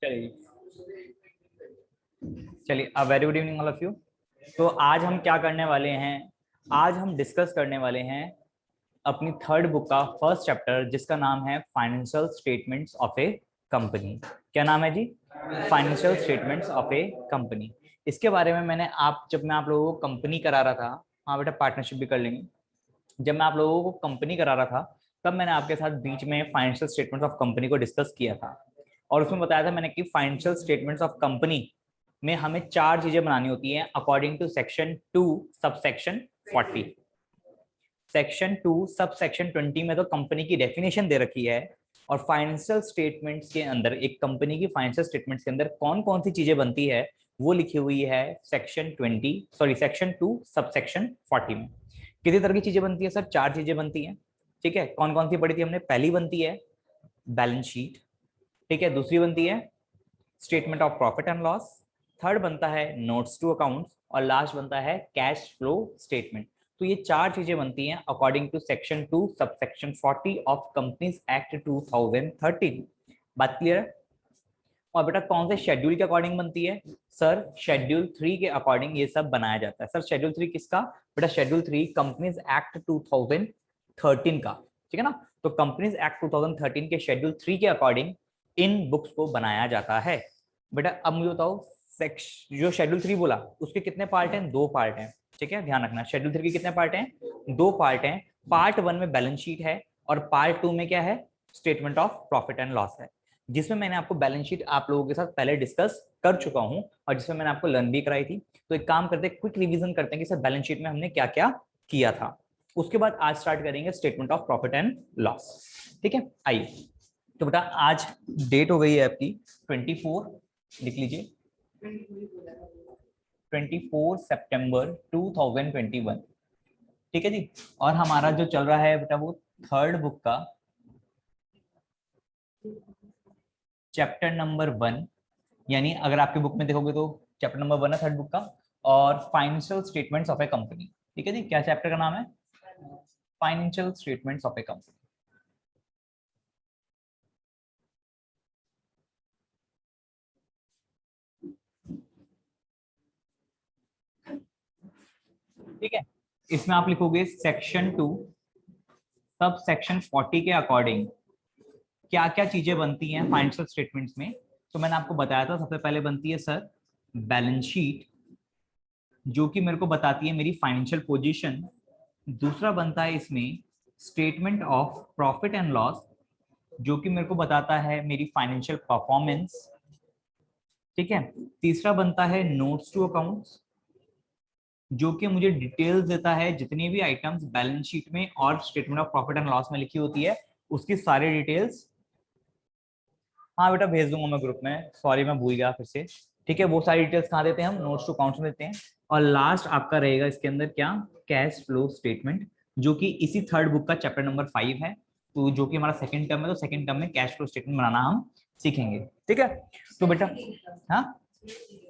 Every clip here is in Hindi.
चलिए चलिए, a very good evening all of you. तो आज हम क्या करने वाले हैं? आज हम डिस्कस करने वाले हैं अपनी थर्ड बुक का फर्स्ट चैप्टर, जिसका नाम है financial statements of a company. क्या नाम है जी? Financial statements of a company. इसके बारे में जब मैं आप लोगों को कंपनी करा रहा था, हाँ बेटा पार्टनरशिप भी कर लेंगे। जब मैं आप लोगों को कंपनी करा रहा था, तब मैंने आपके साथ बीच में फाइनेंशियल स्टेटमेंट्स ऑफ कंपनी को डिस्कस किया था, और उसमें बताया था मैंने कि फाइनेंशियल स्टेटमेंट्स ऑफ कंपनी में हमें 4 चीजें बनानी होती हैं according to section 2 subsection 40। Section 2 subsection 20 में तो कंपनी की डेफिनेशन दे रखी है, और फाइनेंशियल स्टेटमेंट्स के अंदर एक कंपनी की फाइनेंशियल स्टेटमेंट्स के अंदर कौन कौन सी चीजें बनती है वो लिखी हुई है सेक्शन 2 सबसेक्शन 40 में। कितनी तरह की चीजें बनती है सर? 4 चीजें बनती हैं। ठीक है, कौन कौन सी पढ़ी थी हमने? पहली बनती है बैलेंस शीट, ठीक है। दूसरी बनती है statement of profit and loss. Third बनता है नोट्स टू अकाउंट्स, और लास्ट बनता है कैश फ्लो स्टेटमेंट। तो ये 4 चीजें बनती हैं according to section 2 subsection 40 of companies act 2013। बात क्लियर है? और बेटा कौन से शेड्यूल के अकॉर्डिंग बनती है? सर शेड्यूल 3 के अकॉर्डिंग ये सब बनाया जाता है। सर शेड्यूल 3 किसका? बेटा शेड्यूल 3 कंपनीज एक्ट 2013 का, ठीक है ना। तो कंपनीज एक्ट 2013 के शेड्यूल 3 के अकॉर्डिंग इन बुक्स को बनाया जाता है। बेटा अब मुझे बताओ, जो शेड्यूल 3 बोला उसके कितने पार्ट हैं? 2 पार्ट हैं, ठीक है, ध्यान रखना। शेड्यूल 3 के कितने पार्ट हैं? 2 पार्ट हैं। पार्ट 1 में बैलेंस शीट है, और पार्ट 2 में क्या है? Statement of profit and loss है, जिसमें मैंने आपको बैलेंस शीट आप लोगों के साथ पहले डिस्कस कर चुका हूं, और जिसमें मैंने आपको लर्न भी कराई थी। तो एक काम करते हैं, क्विक रिवीजन करते हैं कि सर बैलेंस शीट में हमने क्या क्या किया था। उसके बाद आज स्टार्ट करेंगे statement of profit and loss. ठीक है, आइए। तो बेटा आज डेट हो गई है आपकी 24, लिख लीजिए 24 सितंबर 2021। ठीक है जी। और हमारा जो चल रहा है बेटा वो थर्ड बुक का चैप्टर नंबर 1, यानी अगर आपकी बुक में देखोगे तो चैप्टर नंबर 1 है थर्ड बुक का, और financial statements of a company. ठीक है जी। क्या चैप्टर का नाम है? Financial statements of a company. ठीक है, इसमें आप लिखोगे सेक्शन 2 सब सेक्शन 40 के अकॉर्डिंग क्या क्या चीजें बनती हैं फाइनेंशियल स्टेटमेंट्स में। तो मैंने आपको बताया था, सबसे पहले बनती है सर बैलेंस शीट, जो कि मेरे को बताती है मेरी फाइनेंशियल पोजीशन। दूसरा बनता है इसमें statement of profit and loss, जो कि मेरे को बताता है मेरी फाइनेंशियल परफॉर्मेंस। ठीक है। तीसरा बनता है नोट्स टू अकाउंट्स, जो कि मुझे डिटेल्स देता है जितनी भी आइटम्स बैलेंस शीट में और statement of profit and loss में लिखी होती है उसकी सारी डिटेल्स। हाँ बेटा भेज दूंगा मैं ग्रुप में, सॉरी मैं भूल गया फिर से। ठीक है, वो सारी डिटेल्स कहाँ देते हैं हम? नोट्स टू अकाउंट्स में देते हैं। और लास्ट आपका रहेगा इसके अंदर क्या? कैश फ्लो स्टेटमेंट, जो कि इसी थर्ड बुक का चैप्टर नंबर 5 है। तो जो कि हमारा सेकंड टर्म है, तो सेकंड टर्म में कैश फ्लो स्टेटमेंट बनाना हम सीखेंगे। ठीक है, तो बेटा हाँ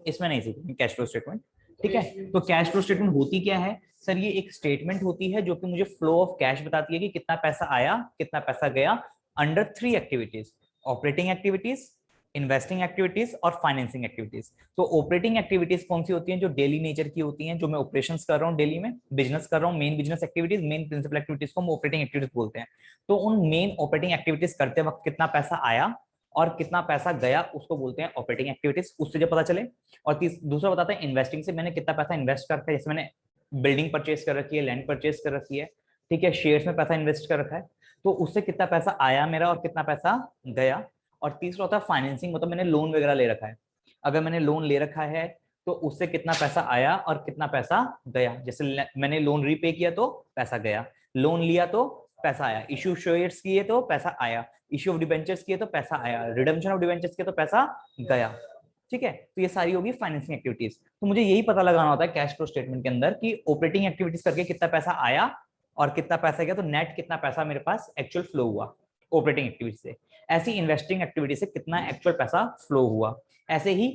इसमें नहीं सीखेंगे कैश फ्लो स्टेटमेंट। ठीक है, तो कैश फ्लो स्टेटमेंट होती क्या है सर? ये एक स्टेटमेंट होती है जो कि मुझे फ्लो ऑफ कैश बताती है कि कितना पैसा आया कितना पैसा गया under 3 activities: operating activities, investing activities और फाइनेंसिंग एक्टिविटीज। तो ऑपरेटिंग एक्टिविटीज कौन सी होती हैं? जो डेली नेचर की होती हैं, जो मैं ऑपरेशंस कर रहा हूँ, डेली में बिजनेस कर रहा हूँ, main business activities, main principal activities को हम ऑपरेटिंग एक्टिविटीज बोलते हैं। तो उन मेन ऑपरेटिंग एक्टिविटीज करते वक्त कितना पैसा आया और कितना पैसा गया उसको बोलते हैं ऑपरेटिंग एक्टिविटीज, उससे जो पता चले। और दूसरा बताते हैं इन्वेस्टिंग से मैंने कितना पैसा इन्वेस्ट करता है, जैसे मैंने बिल्डिंग परचेज कर रखी है, लैंड परचेज कर रखी है, ठीक है, शेयर्स में पैसा इन्वेस्ट कर रखा है, तो उससे कितना पैसा आया मेरा और कितना पैसा गया। और तीसरा होता है फाइनेंसिंग, मतलब मैंने लोन वगैरह ले रखा है, अगर मैंने लोन ले रखा है तो उससे कितना पैसा आया और कितना पैसा गया। जैसे मैंने लोन रीपे किया तो पैसा गया, लोन लिया तो पैसा आया, इश्यू शेयर्स किए तो पैसा आया, इश्यू ऑफ डिबेंचर्स किए तो पैसा आया, रिडम्पशन ऑफ डिबेंचर्स किए तो पैसा गया। ठीक है, तो ये सारी होगी फाइनेंसिंग एक्टिविटीज। तो मुझे यही पता लगाना होता है कैश फ्लो स्टेटमेंट के अंदर कि ऑपरेटिंग एक्टिविटीज करके कितना पैसा आया और कितना पैसा गया, तो नेट कितना पैसा मेरे पास एक्चुअल फ्लो हुआ ऑपरेटिंग एक्टिविटी से। ऐसी इन्वेस्टिंग एक्टिविटी से कितना एक्चुअल पैसा फ्लो हुआ, ऐसे ही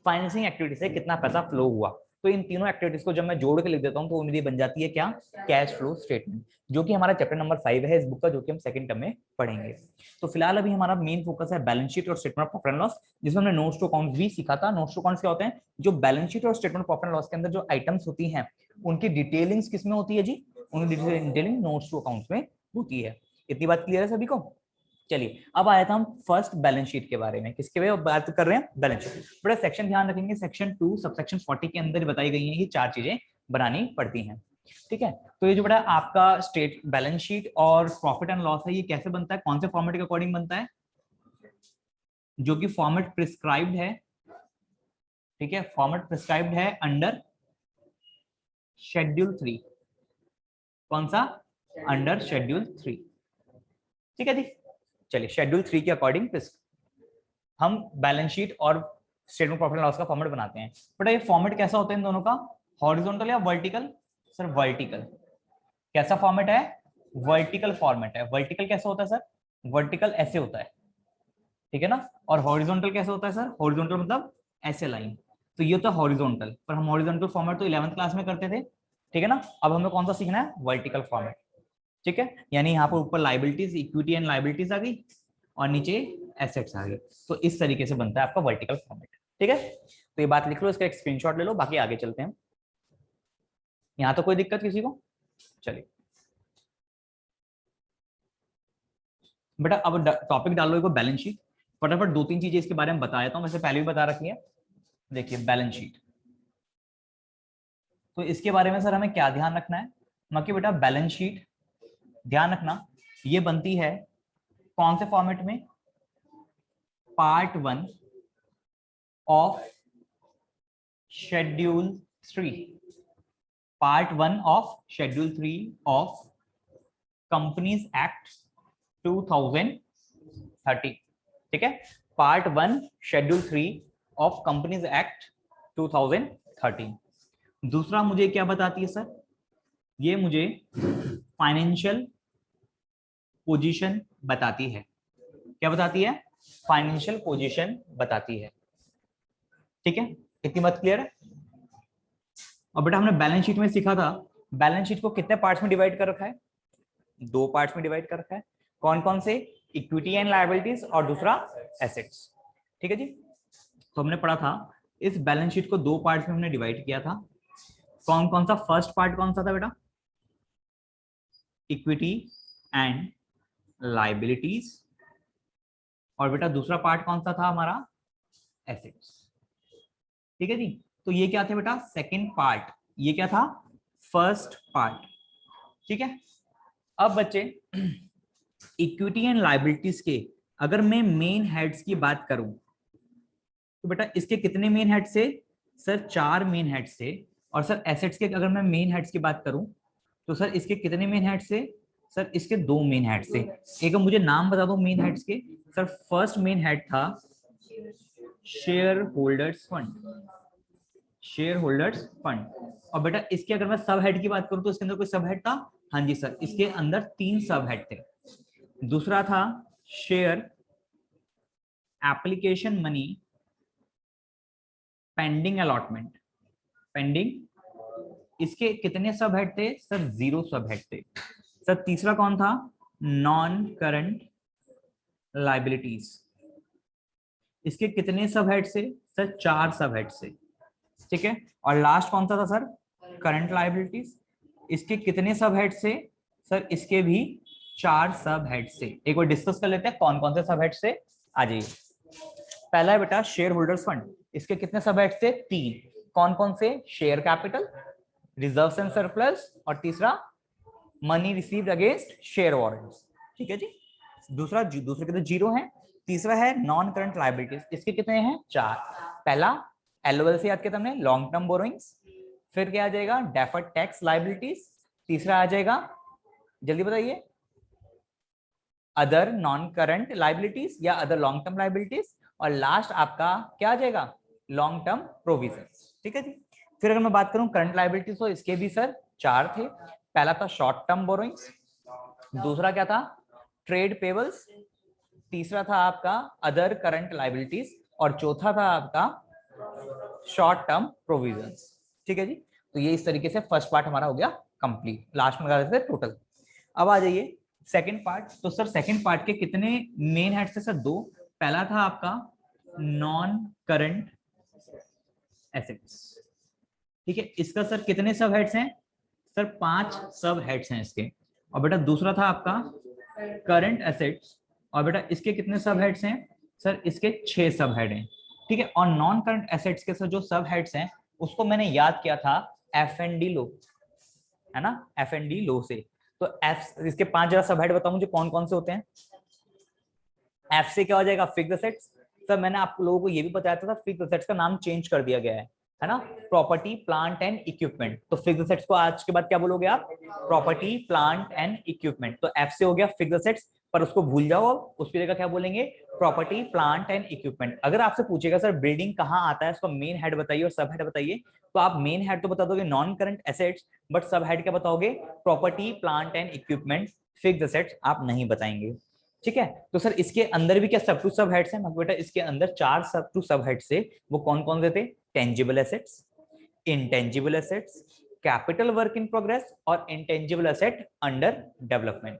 फाइनेंसिंग एक्टिविटी से कितना पैसा फ्लो हुआ। तो इन तीनों एक्टिविटीज को जब मैं जोड़ के लिख देता हूँ तो मेरी बन जाती है क्या, कैश फ्लो स्टेटमेंट, जो कि हमारा चैप्टर नंबर 5 है इस बुक का, जो कि हम सेकंड टर्म में पढ़ेंगे। तो फिलहाल अभी हमारा मेन फोकस है बैलेंस शीट और statement of profit and loss, जिसमें हमने नोट्स टू अकाउंट्स भी सीखा था। नोट्स टू अकाउंट्स क्या होते हैं, जो बैलेंस शीट और statement of profit and loss के अंदर जो आइटम्स होती हैं उनकी डिटेलिंग्स किसमें होती है जी, उनकी डिटेलिंग नोट्स टू अकाउंट्स में होती है। इतनी बात क्लियर है सभी को। चलिए अब आया था हम फर्स्ट बैलेंस शीट के बारे में, किसके बारे में बात कर रहे हैं, बैलेंस शीट। बड़ा सेक्शन ध्यान रखेंगे, सेक्शन 2 सबसेक्शन 40 के अंदर बताई गई हैं ये 4 चीजें बनानी पड़ती हैं, ठीक है। तो ये जो बड़ा आपका स्टेट बैलेंस शीट और प्रॉफिट एंड लॉस है, ये कैसे बनता है, कौन से फॉर्मेट के अकॉर्डिंग बनता है, जो कि फॉर्मेट प्रिस्क्राइब्ड है, ठीक है, फॉर्मेट प्रिस्क्राइब्ड है अंडर शेड्यूल 3। कौन सा, अंडर शेड्यूल 3, ठीक है जी। चलिए शेड्यूल 3 के अकॉर्डिंग हम बैलेंस शीट और स्टेटमेंट प्रॉफिट एंड लॉस का फॉर्मेट बनाते हैं। बेटा ये फॉर्मेट कैसा होता है इन दोनों का, हॉरिजॉन्टल या वर्टिकल, सर वर्टिकल। कैसा फॉर्मेट है, वर्टिकल फॉर्मेट है। वर्टिकल कैसा होता है सर, वर्टिकल ऐसे होता है, ठीक है ना। और हॉरिजॉन्टल कैसे होता है सर, हॉरिजॉन्टल मतलब ऐसे लाइन। तो ये होता है हॉरिजॉन्टल, पर हम हॉरिजॉन्टल फॉर्मेट तो 11th क्लास में करते थे, ठीक है ना। अब हमें कौन सा सीखना है, वर्टिकल फॉर्मेट, ठीक है। यानी यहाँ पर ऊपर लाइबिलिटीज, इक्विटी एंड लाइबिलिटीज आ गई और नीचे एसेट्स आ गए। तो इस तरीके से बनता है आपका वर्टिकल फॉर्मेट, ठीक है। तो ये बात लिख लो, इसका एक स्क्रीनशॉट ले लो, बाकी आगे चलते हैं। यहाँ तो कोई दिक्कत किसी को, चलिए बेटा अब टॉपिक डाल लो बैलेंस शीट। फटाफट 2-3 चीजें इसके बारे में बता देता हूँ, वैसे पहले भी बता रखी है। देखिए बैलेंस शीट, तो इसके बारे में सर हमें क्या ध्यान रखना है, बाकी बेटा बैलेंस शीट ध्यान रखना ये बनती है कौन से फॉर्मेट में, part 1 of schedule 3, part 1 of schedule 3 of companies act 2030, ठीक है। Part 1 schedule 3 of companies act 2013। दूसरा मुझे क्या बताती है सर, ये मुझे फाइनेंशियल पोजीशन बताती है। क्या बताती है, फाइनेंशियल पोजीशन बताती है, ठीक है। इतनी बात क्लियर है। और बेटा हमने बैलेंस शीट में सीखा था, बैलेंस शीट को कितने पार्ट्स में डिवाइड कर रखा है, 2 पार्ट्स में डिवाइड कर रखा है। कौन कौन से, इक्विटी एंड लायबिलिटीज और दूसरा एसेट्स, ठीक है जी। तो हमने पढ़ा था इस बैलेंस शीट को 2 पार्ट्स में हमने डिवाइड किया था। कौन कौन सा, फर्स्ट पार्ट कौन सा था बेटा, इक्विटी एंड लायबिलिटीज, और बेटा दूसरा पार्ट कौन सा था हमारा, एसेट्स, ठीक है जी। तो ये क्या थे बेटा, सेकंड पार्ट, ये क्या था, फर्स्ट पार्ट, ठीक है। अब बच्चे इक्विटी एंड लायबिलिटीज के अगर मैं मेन हेड्स की बात करूं तो बेटा इसके कितने मेन हेड्स थे, सर 4 मेन हेड्स थे। और सर एसेट्स के अगर मैं मेन हेड्स की बात करूं तो सर इसके कितने मेन हेड्स थे, सर इसके 2 मेन हेड्स थे। एक मुझे नाम बता दो मेन हेड्स के, सर फर्स्ट मेन हेड था share holders fund, share holders fund. और बेटा इसके अगर मैं सब हेड की बात करूं तो इसके अंदर कोई सब हेड था, हाँ जी सर, इसके अंदर 3 सब हेड थे। दूसरा था share application money pending allotment, pending, इसके कितने सब हेड थे, सर 0 सब हेड थे। सर तीसरा कौन था, नॉन करंट लाइबिलिटीज, इसके कितने सब हेड से, सर 4 सब हेड से, ठीक है। और लास्ट कौन सा था सर, करंट लाइबिलिटीज, इसके कितने सब हेड से, सर इसके भी 4 सब हेड से। एक बार डिस्कस कर लेते हैं कौन कौन से सब हेड से, आ जाइए। पहला है बेटा शेयर होल्डर्स फंड, इसके कितने सब हेड से, 3। कौन कौन से, share capital, reserves and surplus, और तीसरा money received against share warrants, ठीक है जी। दूसरे के तो 0 है। तीसरा है नॉन करंट लायबिलिटीज, इसके कितने हैं, 4। पहला एलओएल से याद किया हमने, लॉन्ग टर्म बोरोइंग्स। फिर क्या आ जाएगा, डेफर्ड टैक्स लायबिलिटीज। तीसरा आ जाएगा, जल्दी बताइए, अदर नॉन करंट लायबिलिटीज या अदर लॉन्ग टर्म लायबिलिटीज। और लास्ट आपका क्या आ जाएगा, लॉन्ग टर्म प्रोविजंस, ठीक है जी। फिर अगर मैं बात करूं करंट लायबिलिटीज तो इसके भी सर 4 थे। पहला था शॉर्ट टर्म बोरोइंग्स, दूसरा क्या था, ट्रेड पेबल्स, तीसरा था आपका अदर करंट लायबिलिटीज, और चौथा था आपका शॉर्ट टर्म प्रोविजंस, ठीक है जी। तो ये इस तरीके से फर्स्ट पार्ट हमारा हो गया कंप्लीट, लास्ट में लगा देते हैं टोटल। अब आ जाइए सेकंड पार्ट। तो सर सेकंड पार्ट के कितने मेन हेड्स है सर? दो। पहला था आपका नॉन करंट एसेट्स, ठीक है। इसका सर कितने सब हेड्स हैं? सर 5 सब हेड्स हैं इसके। और बेटा दूसरा था आपका करंट एसेट्स, और बेटा इसके कितने सब हेड्स हैं? सर इसके 6 सब हेड हैं, ठीक है। और नॉन करंट एसेट्स के सर जो सब हेड्स हैं उसको मैंने याद किया था F&D लो, है ना, F&D लो से। तो एफ, इसके 5 जरा सब हेड बताओ मुझे कौन कौन से होते हैं। एफ से क्या हो जाएगा? Fixed assets. सर मैंने आप लोगों को ये भी बताया था फिक्स्ड एसेट्स का नाम चेंज कर दिया गया है ना, प्रॉपर्टी प्लांट एंड इक्विपमेंट। तो फिक्स्ड एसेट्स को आज के बाद क्या बोलोगे आप? Property plant and equipment. तो एफ से हो गया फिक्स्ड एसेट्स, पर उसको भूल जाओ, उसकी जगह क्या बोलेंगे? Property plant and equipment. अगर आपसे पूछेगा सर बिल्डिंग कहाँ आता है, उसका मेन हेड बताइए और सब हेड बताइए, तो आप मेन हेड तो बता दोगे नॉन करंट एसेट्स, बट सब हेड क्या बताओगे? Property plant and equipment. Fixed assets आप नहीं बताएंगे, ठीक है। तो सर इसके अंदर भी क्या सब टू सब हेड्स हैं? बेटा इसके अंदर 4 सब टू सब हेड्स से, वो कौन कौन से थे? Tangible assets, intangible assets, capital work in progress और इंटेंजिबल एसेट अंडर डेवलपमेंट,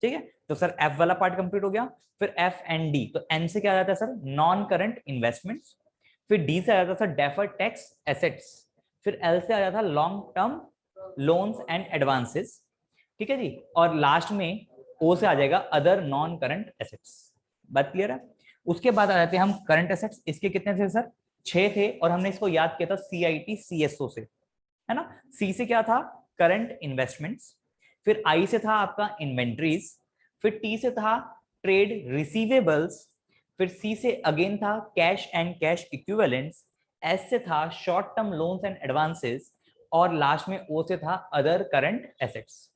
ठीक है। तो सर एफ वाला पार्ट कंप्लीट हो गया। फिर एफ एंड डी, तो एन से क्या आ जाता है सर? Non current investments. फिर डी से आ जाता है सर डेफर्ड टैक्स एसेट्स। फिर एल से आ जाता है long term loans and advances, ठीक है जी। और लास्ट में ओ से आ जाएगा अदर नॉन करंट एसेट्स। बात क्लियर है? उसके बाद आ जाते हैं हम करंट एसेट्स। इसके कितने थे सर? 6 थे, और हमने इसको याद किया था CIT CSO से, है ना। सी से क्या था? Current investments. फिर आई से था आपका इन्वेंट्रीज। फिर टी से था ट्रेड रिसीवेबल्स। फिर सी से अगेन था cash and cash equivalents. S से था short term loans and advances. और लास्ट में ओ से था अदर करंट एसेट्स।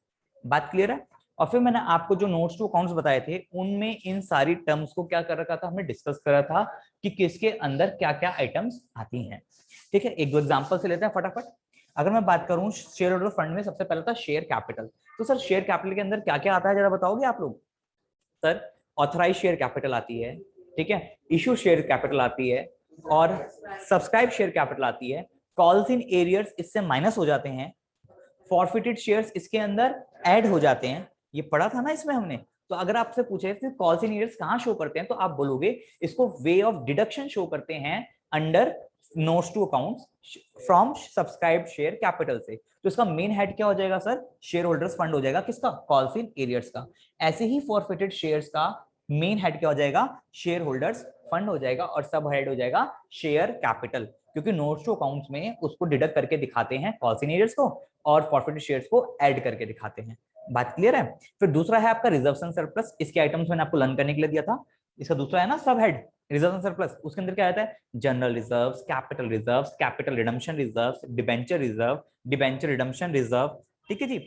बात क्लियर है? और फिर मैंने आपको जो नोट्स टू अकाउंट्स बताए थे उनमें इन सारी टर्म्स को क्या कर रखा था, हमने डिस्कस करा था कि किसके अंदर क्या क्या आइटम्स आती हैं, ठीक है। एक दो एग्जांपल से लेते हैं फटाफट। अगर मैं बात करूं शेयर होल्डर फंड में, सबसे पहले था शेयर कैपिटल। तो सर शेयर कैपिटल के अंदर क्या क्या आता है जरा बताओगे आप लोग? सर ऑथराइज शेयर कैपिटल आती है, ठीक है, इशू शेयर कैपिटल आती है, और सब्सक्राइब शेयर कैपिटल आती है। कॉल्स इन एरियर्स इससे माइनस हो जाते हैं। फॉरफिटेड शेयर्स इसके अंदर ऐड हो जाते हैं, ये पढ़ा था ना इसमें हमने। तो अगर आपसे पूछे कि कॉल्स इन एरियर्स कहां शो करते हैं, तो आप बोलोगे इसको वे ऑफ डिडक्शन शो करते हैं under notes to accounts from subscribed share capital से। तो इसका मेन हेड क्या हो जाएगा सर? शेयर होल्डर्स फंड हो जाएगा, किसका? कॉल्स इन एरियर्स का। ऐसे ही फॉरफिटेड शेयर्स का मेन हेड क्या हो जाएगा? शेयर होल्डर्स फंड हो जाएगा, और सब हेड हो जाएगा शेयर कैपिटल, क्योंकि नोट्स टू अकाउंट्स में उसको डिडक्ट करके दिखाते हैं कॉल्स इन एरियर्स को, और फॉरफिटेड शेयर्स को ऐड करके दिखाते हैं। बात क्लियर है? फिर दूसरा है आपका रिजर्व एंड सरप्लस। इसके आइटम्स मैंने आपको लर्न करने के लिए दिया था। इसका दूसरा है ना सब हेड रिजर्व एंड सरप्लस, उसके अंदर क्या आता है? General reserves, capital redemption reserves, debenture reserve, debenture redemption reserve, ठीक है जी।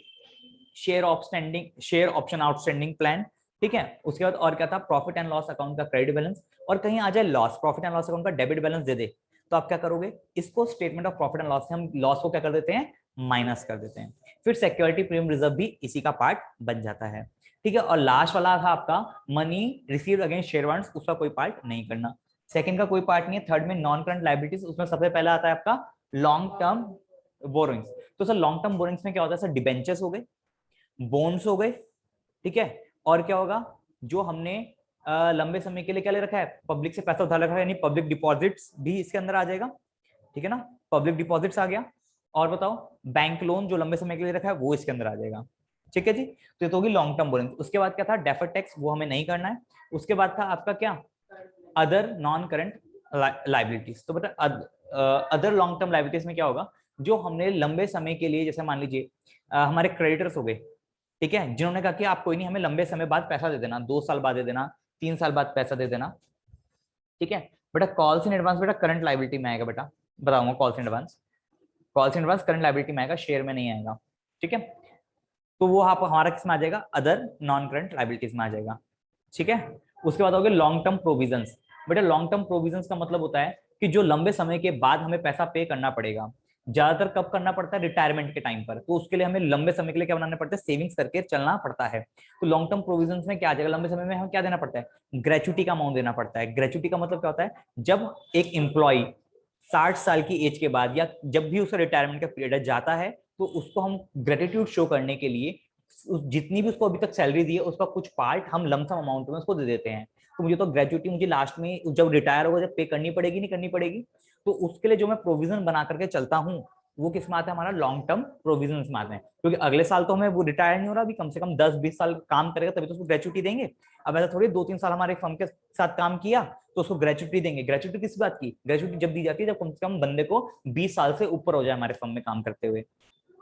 शेयर ऑप्शन आउटस्टैंडिंग प्लान, ठीक है। उसके बाद और क्या था? प्रॉफिट एंड लॉस अकाउंट का क्रेडिट बैलेंस। और कहीं आ जाए loss, profit and loss account का डेबिट बैलेंस दे दे, तो आप क्या करोगे? इसको statement of profit and loss से हम लॉस को क्या कर देते हैं? माइनस कर देते हैं। फिर सिक्योरिटी प्रीमियम रिजर्व भी इसी का पार्ट बन जाता है, ठीक है। और लास्ट वाला था आपका money received against share warrants, उसका कोई पार्ट नहीं करना। सेकंड का कोई पार्ट नहीं है। थर्ड में नॉन करंट लायबिलिटीज, उसमें सबसे पहला आता है आपका लॉन्ग टर्म बोरिंग्स। तो सर लॉन्ग टर्म बोरिंग्स में क्या होता है सर? डिबेंचर्स हो गए, बोन्स हो गए, ठीक है। और क्या होगा? जो हमने लंबे समय के लिए क्या ले रखा है? पब्लिक से पैसा उधार रखा है, यानी पब्लिक डिपॉजिट्स भी इसके अंदर आ जाएगा, ठीक है ना। पब्लिक डिपॉजिट्स आ गया। और बताओ बैंक लोन जो लंबे समय के लिए रखा है वो इसके अंदर आ जाएगा, ठीक है जी। तो ये तो होगी लॉन्ग टर्म बोरिंग। उसके बाद क्या था? डेफर्ड टैक्स, वो हमें नहीं करना है। उसके बाद था आपका क्या? Other non current liabilities. तो बता अदर लॉन्ग टर्म लाइबिलिटीज में क्या होगा? जो हमने लंबे समय के लिए, जैसे मान लीजिए हमारे क्रेडिटर्स हो गए, ठीक है, जिन्होंने कहा कि आप कोई नहीं, हमें लंबे समय बाद पैसा दे देना, 2 साल बाद दे देना, 3 साल बाद पैसा दे देना, ठीक है। बेटा कॉल्स इन एडवांस बेटा करंट लाइबिलिटी में आएगा, बेटा बताऊंगा। Calls in advance current liability में आएगा, शेयर में नहीं आएगा, ठीक है। तो वो आप हमारा किस में आ जाएगा? अदर नॉन करंट लाइबिलिटीज में आ जाएगा, ठीक है। उसके बाद हो गए लॉन्ग टर्म प्रोविजंस। बेटा लॉन्ग टर्म प्रोविजंस का मतलब होता है कि जो लंबे समय के बाद हमें पैसा पे करना पड़ेगा। ज्यादातर कब करना पड़ता है? रिटायरमेंट के टाइम पर। तो उसके लिए हमें लंबे समय के लिए क्या बनाना पड़ता है? सेविंग्स करके चलना पड़ता है। तो लॉन्ग टर्म प्रोविजंस में क्या आ जाएगा? लंबे समय में हमें क्या देना पड़ता है? ग्रेचुटी का अमाउंट देना पड़ता है। ग्रेचुटी का मतलब क्या होता है? जब एक एम्प्लॉय 60 साल की एज के बाद या जब भी उसका रिटायरमेंट का पीरियड जाता है तो उसको हम ग्रेटिट्यूड शो करने के लिए जितनी भी उसको अभी तक सैलरी दी है उसका कुछ पार्ट हम लमसम अमाउंट में उसको दे देते हैं। तो मुझे तो ग्रेजुटी मुझे लास्ट में जब रिटायर होगा जब पे करनी पड़ेगी, नहीं करनी पड़ेगी, तो उसके लिए जो मैं प्रोविजन बना करके चलता हूँ वो किस में आता है, हमारा लॉन्ग टर्म प्रोविजन में आते हैं। क्योंकि अगले साल तो हमें वो रिटायर नहीं हो रहा, अभी कम से कम 10-20 साल काम करेगा तभी तो उसको ग्रेजुटी देंगे। अब ऐसा थोड़ी 2-3 साल हमारे फर्म के साथ काम किया तो उसको ग्रेजुटी देंगे। ग्रेजुटी किस बात की, ग्रेजुटी जब दी जाती है जब कम से कम बंदे को 20 साल से ऊपर हो जाए हमारे फर्म में काम करते हुए,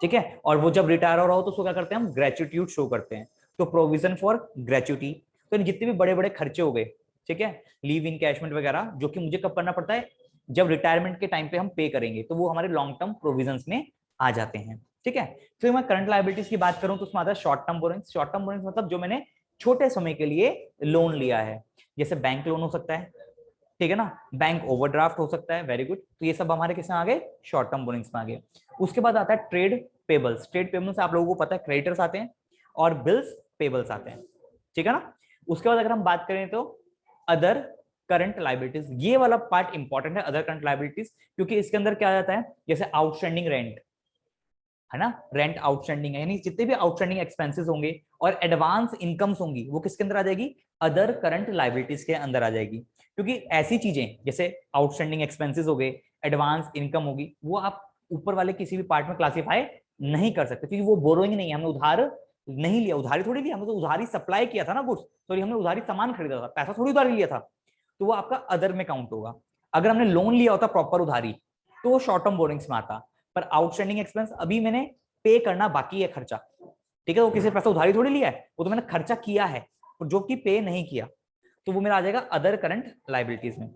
ठीक है। और वो जब रिटायर हो रहा हो तो उसको क्या करते हैं, हम ग्रेच्युटी शो करते हैं। तो प्रोविजन फॉर ग्रेच्युटी, तो जितने भी बड़े बड़े खर्चे हो गए, ठीक है, लीव इनकैशमेंट वगैरह, जो कि मुझे कब करना पड़ता है, जब रिटायरमेंट के टाइम पे हम पे करेंगे, तो वो हमारे लॉन्ग टर्म प्रोविजंस में आ जाते हैं, ठीक है। फिर मैं करंट लायबिलिटीज की बात करूं तो उसमें आता है short term borrowings. Short term borrowings मतलब जो मैंने छोटे समय के लिए लोन लिया है, जैसे बैंक लोन हो सकता है, ठीक है ना, बैंक ओवरड्राफ्ट हो सकता है, वेरी गुड। तो ये सब हमारे किसमें आ गए, शॉर्ट टर्म बोरिंग्स में आ गए। उसके बाद आता है ट्रेड पेबल्स। ट्रेड पेबल्स आप लोगों को पता है क्रेडिटर्स आते हैं और बिल्स पेबल्स आते हैं, ठीक है ना। उसके बाद अगर हम बात करें तो अदर करंट लायबिलिटीज, ये वाला पार्ट इंपॉर्टेंट है, अदर करंट लायबिलिटीज, क्योंकि इसके अंदर क्या आ जाता है, जैसे आउटस्टैंडिंग रेंट है ना, रेंट आउटस्टैंडिंग है, यानी जितने भी आउटस्टैंडिंग एक्सपेंसेस होंगे और एडवांस इनकम्स होंगी वो किसके अंदर आ जाएगी, अदर करंट लायबिलिटीज के अंदर आ जाएगी। क्योंकि ऐसी चीजें जैसे आउटस्टैंडिंग एक्सपेंसेस हो गए, एडवांस इनकम होगी, वो आप ऊपर वाले किसी भी पार्ट में क्लासीफाई नहीं कर सकते, क्योंकि वो बोरोइंग नहीं है, हमने उधार नहीं लिया, उधारी थोड़ी लिया, हमने तो उधारी सप्लाई किया था ना गुड्स, सॉरी हमने उधारी सामान खरीदा था, पैसा थोड़ी उधारी लिया था, तो वो आपका अदर में काउंट होगा। अगर हमने लोन लिया होता प्रॉपर उधारी तो वो शॉर्ट टर्म बोरिंग्स में आता। पर आउटस्टैंडिंग एक्सपेंस अभी मैंने पे करना बाकी है खर्चा, ठीक है, वो किसी पैसा उधारी थोड़ी लिया है, वो तो मैंने खर्चा किया है जो कि पे नहीं किया, तो वो मेरा आ जाएगा अदर करंट लायबिलिटीज में।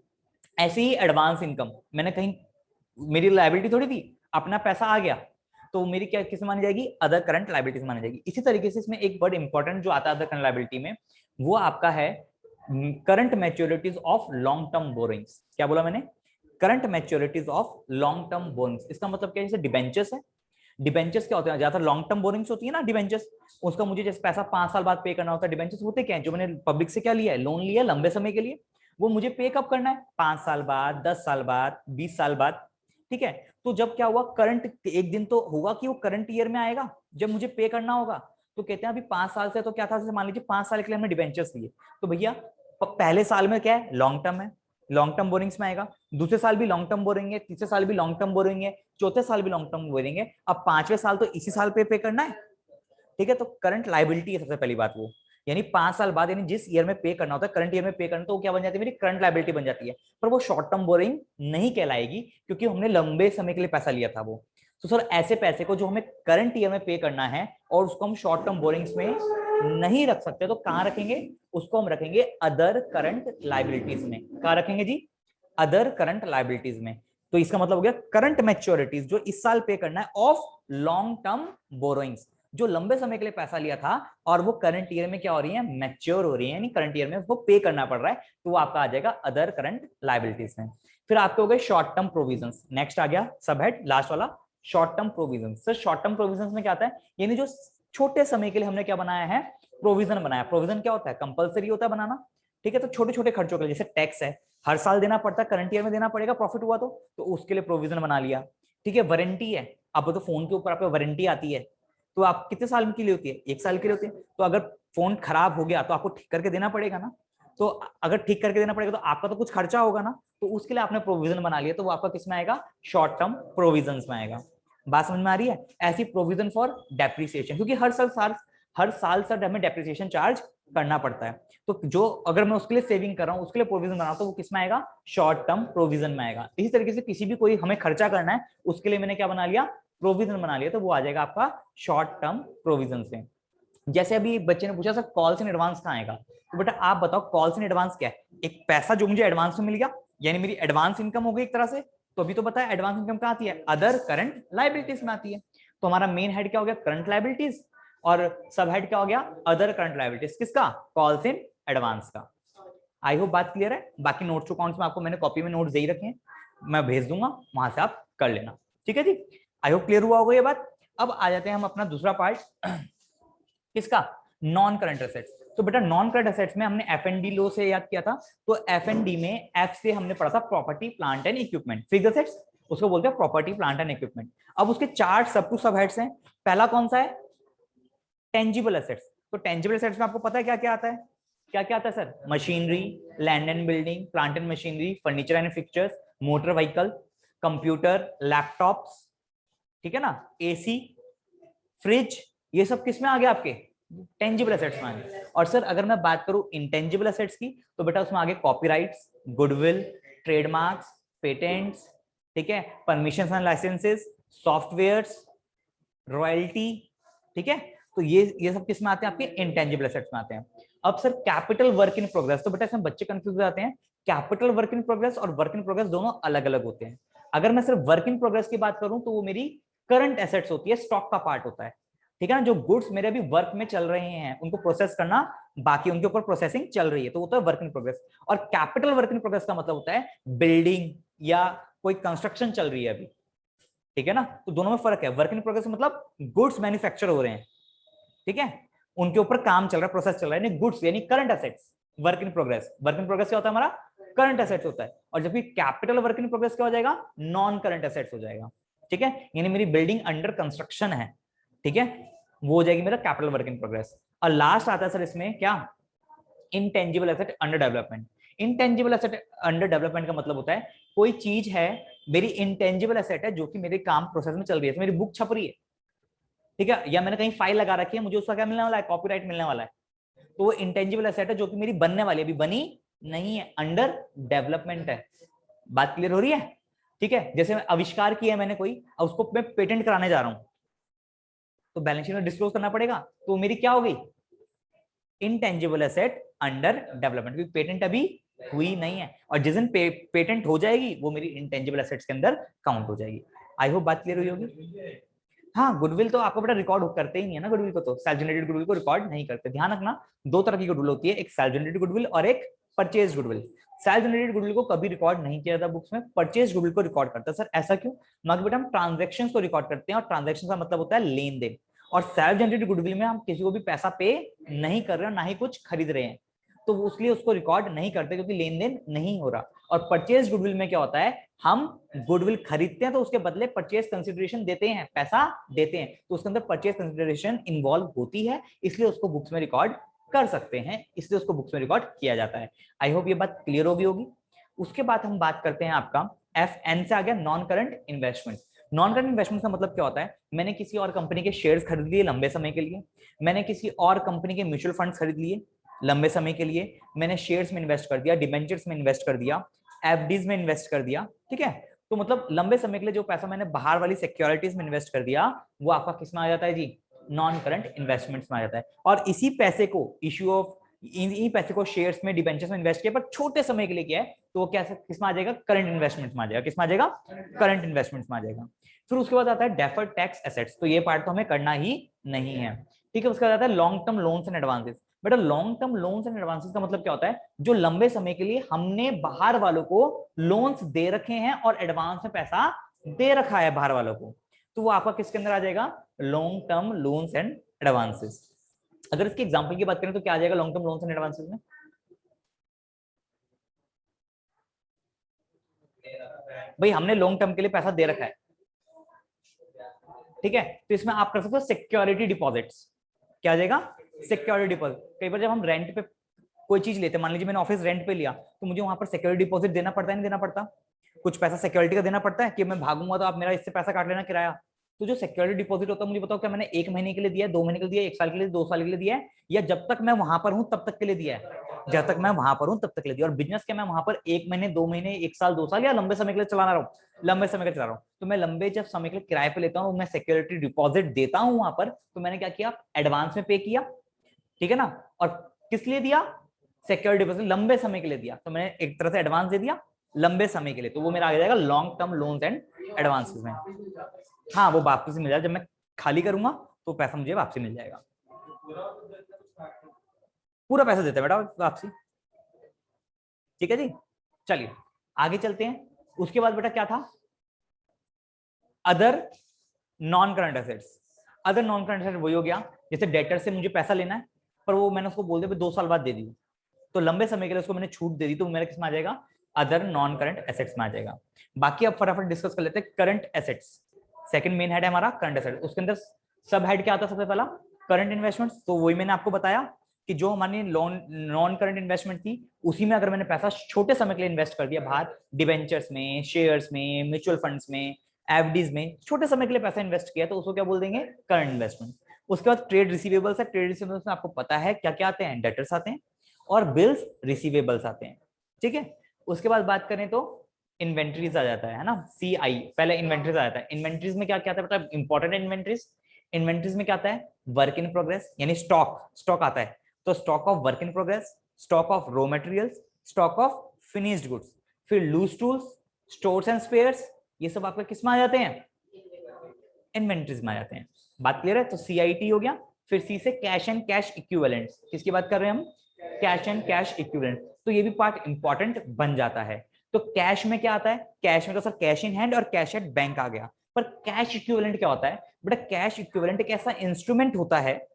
ऐसे ही एडवांस इनकम, मैंने कहीं मेरी लायबिलिटी थोड़ी थी, अपना पैसा आ गया तो मेरी क्या किस मानी जाएगी, अदर करंट लायबिलिटीज मानी जाएगी। इसी तरीके से इसमें एक वर्ड इंपॉर्टेंट जो आता है अदर करंट लायबिलिटी में, वो आपका है current मैच्योरिटीज of long term borrowings. क्या बोला मैंने, current मैच्योरिटीज of long term borrowings. इसका मतलब क्या है, जैसे डिबेंचर्स है, डिबेंचर्स क्या होते हैं, ज्यादातर लॉन्ग टर्म बोरिंग्स होती है ना डिबेंचर्स, उसका मुझे जैसे पैसा 5 साल बाद पे करना होता है। डिबेंचर्स होते क्या है, जो मैंने पब्लिक से क्या लिया है, लोन लिया लंबे समय के लिए, वो मुझे पे कब करना है, 5 साल बाद, 10 साल बाद, 20 साल बाद, ठीक है। तो जब क्या हुआ, करंट एक दिन तो होगा कि वो करंट ईयर में आएगा जब मुझे पे करना होगा, तो कहते हैं अभी 5 साल से तो क्या था, मान लीजिए 5 साल के लिए हमने डिबेंचर्स लिए, तो भैया पहले साल में क्या है, लॉन्ग टर्म है, लॉन्ग टर्म बोरिंग्स में आएगा, दूसरे साल भी लॉन्ग टर्म बोरिंग है, तीसरे साल भी लॉन्ग टर्म बोरिंग है, चौथे साल भी लॉन्ग टर्म बोरिंग है, अब 5वें साल तो इसी साल पे करना है, ठीक है। तो करंट लायबिलिटी है सबसे पहली बात वो, यानी 5 साल बाद, यानी जिस ईयर में पे करना होता है, करंट ईयर में पे करना, तो वो क्या बन जाती है, मेरी करंट लायबिलिटी बन जाती है। पर वो शॉर्ट टर्म बोरिंग नहीं कहलाएगी क्योंकि हमने लंबे समय के लिए पैसा लिया था वो। तो सर ऐसे पैसे को जो हमें करंट ईयर में पे करना है और उसको हम शॉर्ट टर्म बोरिंग्स में नहीं रख सकते, तो कहां रखेंगे, उसको हम रखेंगे अदर करंट लायबिलिटीज में। कहां रखेंगे जी, अदर करंट लायबिलिटीज में। तो इसका मतलब हो गया करंट मैच्योरिटीज जो इस साल पे करना है ऑफ लॉन्ग टर्म बोरोइंग्स, जो लंबे समय के लिए पैसा लिया था और वो करंट ईयर में क्या हो रही है, मैच्योर हो रही है, यानी करंट ईयर में उसको पे करना पड़ रहा है, तो वो आपका आ जाएगा अदर करंट लायबिलिटीज में। फिर आपके हो गए शॉर्ट टर्म प्रोविजंस। नेक्स्ट आ गया सब हेड लास्ट वाला, short term provisions. Sir short term provisions में क्या आता है, यानी जो छोटे समय के लिए हमने क्या बनाया है, प्रोविजन बनाया। प्रोविजन क्या होता है, कंपलसरी होता है बनाना, ठीक है। तो छोटे छोटे खर्चों के लिए, जैसे टैक्स है, हर साल देना पड़ता है, करंट ईयर में देना पड़ेगा, प्रॉफिट हुआ तो उसके लिए प्रोविजन बना लिया, ठीक है। वारंटी है, अब तो फोन के ऊपर आपको वारंटी आती है, तो आप कितने साल के लिए होती है, 1 साल के लिए होती है, तो अगर फोन खराब हो गया तो आपको ठीक करके देना पड़ेगा ना, तो अगर ठीक करके देना पड़ेगा तो आपका तो कुछ खर्चा होगा ना, तो उसके लिए आपने प्रोविजन बना लिया, तो वो आपका किस में आएगा, शॉर्ट टर्म प्रोविजन में आएगा। बात समझ में आ रही है। ऐसी प्रोविजन फॉर डेप्रिसिएशन, क्योंकि हर साल सर हमें डेप्रिसिएशन चार्ज करना पड़ता है, तो जो अगर मैं उसके लिए सेविंग कर रहा हूँ, उसके लिए प्रोविजन बना, तो वो किस में आएगा, शॉर्ट टर्म प्रोविजन में आएगा। इसी तरीके से किसी भी कोई हमें खर्चा करना है, उसके लिए मैंने क्या बना लिया, प्रोविजन बना लिया, तो वो आ जाएगा आपका शॉर्ट टर्म प्रोविजन से। जैसे अभी बच्चे ने पूछा सर कॉल्स इन एडवांस कहाँ आएगा, तो बेटा आप बताओ कॉल्स इन एडवांस क्या है, एक पैसा जो मुझे एडवांस में मिल गया, यानी मेरी एडवांस इनकम हो गई एक तरह से। तो अभी तो पता है एडवांस इनकम कहाँ आती है, अदर करंट लायबिलिटीज में आती है। तो हमारा मेन हेड क्या हो गया, करंट लायबिलिटीज, और सब हेड क्या हो गया, अदर करंट लायबिलिटीज, किसका, कॉल्स इन एडवांस का। आई होप बात क्लियर है। बाकी नोट्स अकाउंट्स में आपको मैंने कॉपी में नोट्स दे ही रखे हैं, मैं भेज दूंगा, वहां से आप कर लेना, ठीक है जी। आई होप क्लियर हुआ होगा ये बात। अब आ जाते हैं हम अपना दूसरा पार्ट, किसका, नॉन करंट एसेट्स। तो बेटा नॉन करंट एसेट्स में हमने F&D लो से याद किया था, तो F&D में F से हमने पढ़ा था property plant and equipment, fixed assets उसको बोलते हैं प्रॉपर्टी प्लांट एंड इक्विपमेंट। अब उसके 4 सब टू सब हेड्स हैं। पहला कौन सा है? Tangible assets. तो टेंजिबल एसेट्स में आपको पता है क्या क्या आता है? क्या क्या आता है sir? Machinery, land and building, plant and machinery, furniture and fixtures, motor vehicle, computer, laptops, ठीक है ना, एसी, फ्रिज, ये सब किस में आ गया? आपके टेंजिबल एसेट्स में आ गए। और सर अगर मैं बात करूं इंटेंजिबल एसेट्स की, तो बेटा उसमें आगे कॉपीराइट्स, गुडविल, ट्रेडमार्क्स, पेटेंट्स, ठीक है, permissions and licences, softwares, royalty, ठीक है। तो ये सब किस में आते हैं? आपके इंटेंजिबल एसेट्स में आते हैं। अब sir capital work in progress, तो बेटा इसमें बच्चे कंफ्यूज हो जाते हैं। कैपिटल वर्क इन प्रोग्रेस और वर्क इन प्रोग्रेस दोनों अलग अलग होते हैं। अगर मैं सिर्फ वर्क इन प्रोग्रेस की बात करूं तो वो मेरी करंट एसेट्स होती है, स्टॉक का पार्ट होता है, ठीक है ना। जो गुड्स मेरे अभी वर्क में चल रहे हैं उनको प्रोसेस करना बाकी, उनके ऊपर प्रोसेसिंग चल रही है, तो वो तो है वर्क इन प्रोग्रेस। और कैपिटल वर्क इन प्रोग्रेस का मतलब होता है बिल्डिंग या कोई कंस्ट्रक्शन चल रही है अभी, ठीक है ना। तो दोनों में फर्क है। वर्क इन प्रोग्रेस मतलब गुड्स मैन्युफैक्चर हो रहे हैं, ठीक है, उनके ऊपर काम चल रहा है, प्रोसेस चल रहा है, यानी गुड्स यानी current assets. Work in progress, work in progress क्या होता है? हमारा करंट एसेट्स होता है। और जबकि कैपिटल वर्क इन प्रोग्रेस क्या हो जाएगा? नॉन करंट एसेट्स हो जाएगा, ठीक है। यानी मेरी बिल्डिंग अंडर कंस्ट्रक्शन है, ठीक है, वो हो जाएगी मेरा कैपिटल वर्क इन प्रोग्रेस। और लास्ट आता है सर इसमें क्या? Intangible asset under development. Intangible asset under development का मतलब होता है कोई चीज है मेरी इंटेंजिबल एसेट है जो कि मेरे काम प्रोसेस में चल रही है, तो मेरी बुक छप रही है, ठीक है, या मैंने कहीं फाइल लगा रखी है, मुझे उसका क्या मिलने वाला है? कॉपीराइट मिलने वाला है, तो वो इंटेंजिबल एसेट है जो कि मेरी बनने वाली है, अभी बनी नहीं है, अंडर डेवलपमेंट है। बात क्लियर हो रही है? ठीक है। जैसे आविष्कार किया है मैंने कोई, अब उसको मैं पेटेंट कराने जा रहा हूं, तो बैलेंस शीट में डिस्क्लोज करना पड़ेगा, तो मेरी क्या हो गई? इंटेंजिबल एसेट अंडर डेवलपमेंट, क्योंकि पेटेंट अभी हुई नहीं है, और जिस दिन पेटेंट हो जाएगी वो मेरी इंटेंजिबल एसेट्स के अंदर काउंट हो जाएगी। आई होप बात क्लियर हुई होगी। हाँ, गुडविल तो आपको बेटा रिकॉर्ड करते ही नहीं है ना, गुडविल को तो सेल्फ जनरेटेड गुडविल को रिकॉर्ड नहीं करते। ध्यान रखना, दो तरह की गुडविल होती है, एक सेल्फ जनरेटेड गुडविल और एक purchase goodwill. Self generated goodwill को कभी रिकॉर्ड नहीं किया जाता बुक्स में, परचेज गुडविल को रिकॉर्ड करता है। सर ऐसा क्यों? ना बेटा हम ट्रांजेक्शन को रिकॉर्ड करते हैं, और ट्रांजेक्शन का मतलब होता है लेन देन, और सेल्फ जनरेटेड गुडविल में हम किसी को भी पैसा पे नहीं कर रहे हैं, ना ही कुछ खरीद रहे हैं, तो इसलिए उसको रिकॉर्ड नहीं करते क्योंकि लेन देन नहीं हो रहा। और परचेज गुडविल में क्या होता है? हम गुडविल खरीदते हैं तो उसके बदले परचेज कंसिडरेशन देते हैं, पैसा देते हैं, तो उसके अंदर परचेज कंसिडरेशन इन्वॉल्व होती है, इसलिए उसको बुक्स में रिकॉर्ड कर सकते हैं, इसलिए उसको बुक्स में रिकॉर्ड किया जाता है। आई होप ये बात क्लियर होगी। उसके बाद हम बात करते हैं आपका FN से आ गया non current investment. Non current investment का मतलब क्या होता है? मैंने किसी और कंपनी के शेयर्स खरीद लिए लंबे समय के लिए, मैंने किसी और कंपनी के म्यूचुअल फंड्स खरीद लिए लंबे समय के लिए, मैंने शेयर्स में इन्वेस्ट कर दिया, डिबेंचर्स में इन्वेस्ट कर दिया, एफडीज में इन्वेस्ट कर दिया, ठीक है। तो मतलब लंबे समय के लिए जो पैसा मैंने बाहर वाली सिक्योरिटीज में इन्वेस्ट कर दिया, वो आपका किस में आ जाता है जी? नॉन करंट इन्वेस्टमेंट्स में आ जाता है। और इसी पैसे को इश्यू ऑफ इन्हीं पैसे को शेयर्स में, डिबेंचर्स में इन्वेस्ट किया, पर छोटे समय के लिए किया है, तो वो क्या किस में आ जाएगा? करंट इन्वेस्टमेंट्स में आ जाएगा। किस में आ जाएगा? करंट इन्वेस्टमेंट्स में आ जाएगा। फिर उसके बाद आता है डेफर्ड टैक्स एसेट्स, तो ये पार्ट तो हमें करना ही नहीं है, ठीक है। उसके बाद आता है long term loans and advances. बेटा long term loans and advances का मतलब क्या होता है? जो लंबे समय के लिए हमने बाहर वालों को लोन्स दे रखे हैं और एडवांस में पैसा दे रखा है बाहर वालों को, तो वो आपका किसके अंदर आ जाएगा? Long term loans and advances. अगर इसके एग्जांपल की बात करें तो क्या आ जाएगा long term loans and advances में? भाई हमने लॉन्ग टर्म के लिए पैसा दे रखा है, ठीक है, तो इसमें आप कर सकते हो सिक्योरिटी डिपॉजिट्स। क्या आ जाएगा? Security deposit. कई बार जब हम रेंट पे कोई चीज लेते हैं, मान लीजिए मैंने ऑफिस रेंट पे लिया, तो मुझे वहां पर सिक्योरिटी डिपॉजिट देना पड़ता है नहीं देना पड़ता? कुछ पैसा सिक्योरिटी का देना पड़ता है कि मैं भागूंगा तो आप मेरा इससे पैसा काट लेना किराया। तो जो सिक्योरिटी डिपॉजिट होता है, मुझे बताओ क्या मैंने 1 महीने के लिए दिया है, 2 महीने के लिए दिया है, 1 साल के लिए, 2 साल के लिए दिया है, या जब तक मैं वहां पर हूं तब तक के लिए दिया है? जब तक मैं वहां पर हूं तब तक के लिए दिया। और बिजनेस क्या मैं वहां पर 1 महीने, 2 महीने, 1 साल, 2 साल, या लंबे समय के लिए चलाना रहा हूँ? लंबे समय के लिए चला रहा हूँ, तो मैं लंबे जब समय के लिए किराए पे लेता हूँ, मैं सिक्योरिटी डिपॉजिट देता हूँ वहां पर, तो मैंने क्या किया? एडवांस में पे किया, ठीक है ना। और किस लिए दिया? सिक्योरिटी डिपॉजिट लंबे समय के लिए दिया, तो मैंने एक तरह से एडवांस दे दिया लंबे समय के लिए, तो वो मेरा आ जाएगा long term loans and advances में। हाँ, वो वापस मिल जाएगा, जब मैं खाली करूंगा तो पैसा मुझे वापसी मिल जाएगा। पूरा पैसा देते हैं बेटा वापसी, ठीक है जी। चलिए आगे चलते हैं। उसके बाद बेटा क्या था? Other non current assets. Other non current asset वही हो गया, जैसे डेटर से मुझे पैसा लेना है, पर वो मैंने उसको बोल दिया 2 साल बाद दे दी, तो लंबे समय के लिए उसको मैंने छूट दे दी, तो मेरा किस में आ जाएगा, अदर नॉन करंट एसेट्स में आ जाएगा। बाकी अब फटाफट डिस्कस कर लेते हैं current assets. Second main head है हमारा करंट एसेट, उसके अंदर सब हेड क्या आता है, सबसे पहला करंट इन्वेस्टमेंट्स। तो वही मैंने आपको बताया कि जो हमारी नॉन करंट इन्वेस्टमेंट थी उसी में अगर मैंने पैसा छोटे समय के लिए इन्वेस्ट कर दिया बाहर, डिबेंचर्स में, शेयर्स में, म्यूचुअल फंड्स में, एफडीज में, छोटे समय के लिए पैसा इन्वेस्ट किया, तो उसको क्या बोल देंगे, करंट इन्वेस्टमेंट। उसके बाद ट्रेड रिसीवेबल्स है, ट्रेड रिसीवेबल्स में आपको पता है क्या क्या आते हैं, डेटर्स आते हैं और बिल्स रिसीवेबल्स आते हैं, ठीक है। उसके बाद बात करें तो इन्वेंट्रीज आ जाता है ना, CI, पहले इन्वेंट्रीज आ जाता है। इन्वेंट्रीज में क्या क्या आता है बेटा, इंपॉर्टेंट इन्वेंट्रीज। इन्वेंट्रीज में क्या आता है, वर्क इन प्रोग्रेस, यानी स्टॉक आता है, तो stock of work in progress, stock of raw materials, stock of finished goods, फिर loose tools, stores and spares, ये सब आपके किस में आ जाते हैं, इन्वेंट्रीज में आ जाते हैं। बात क्लियर है, तो CIT हो गया। फिर C से कैश एंड कैश इक्विवेलेंट्स, किसकी बात कर रहे हैं हम, कैश एंड कैश इक्विवेलेंट, तो ये भी पार्ट इंपॉर्टेंट बन जाता है। तो कैश में क्या आता है, कैश में तो सर कैश इन हैंड और कैश एट बैंक आ गया, पर कैश इक्विवेलेंट क्या होता है बेटा, कैश इक्विवेलेंट एक ऐसा इंस्ट्रूमेंट होता है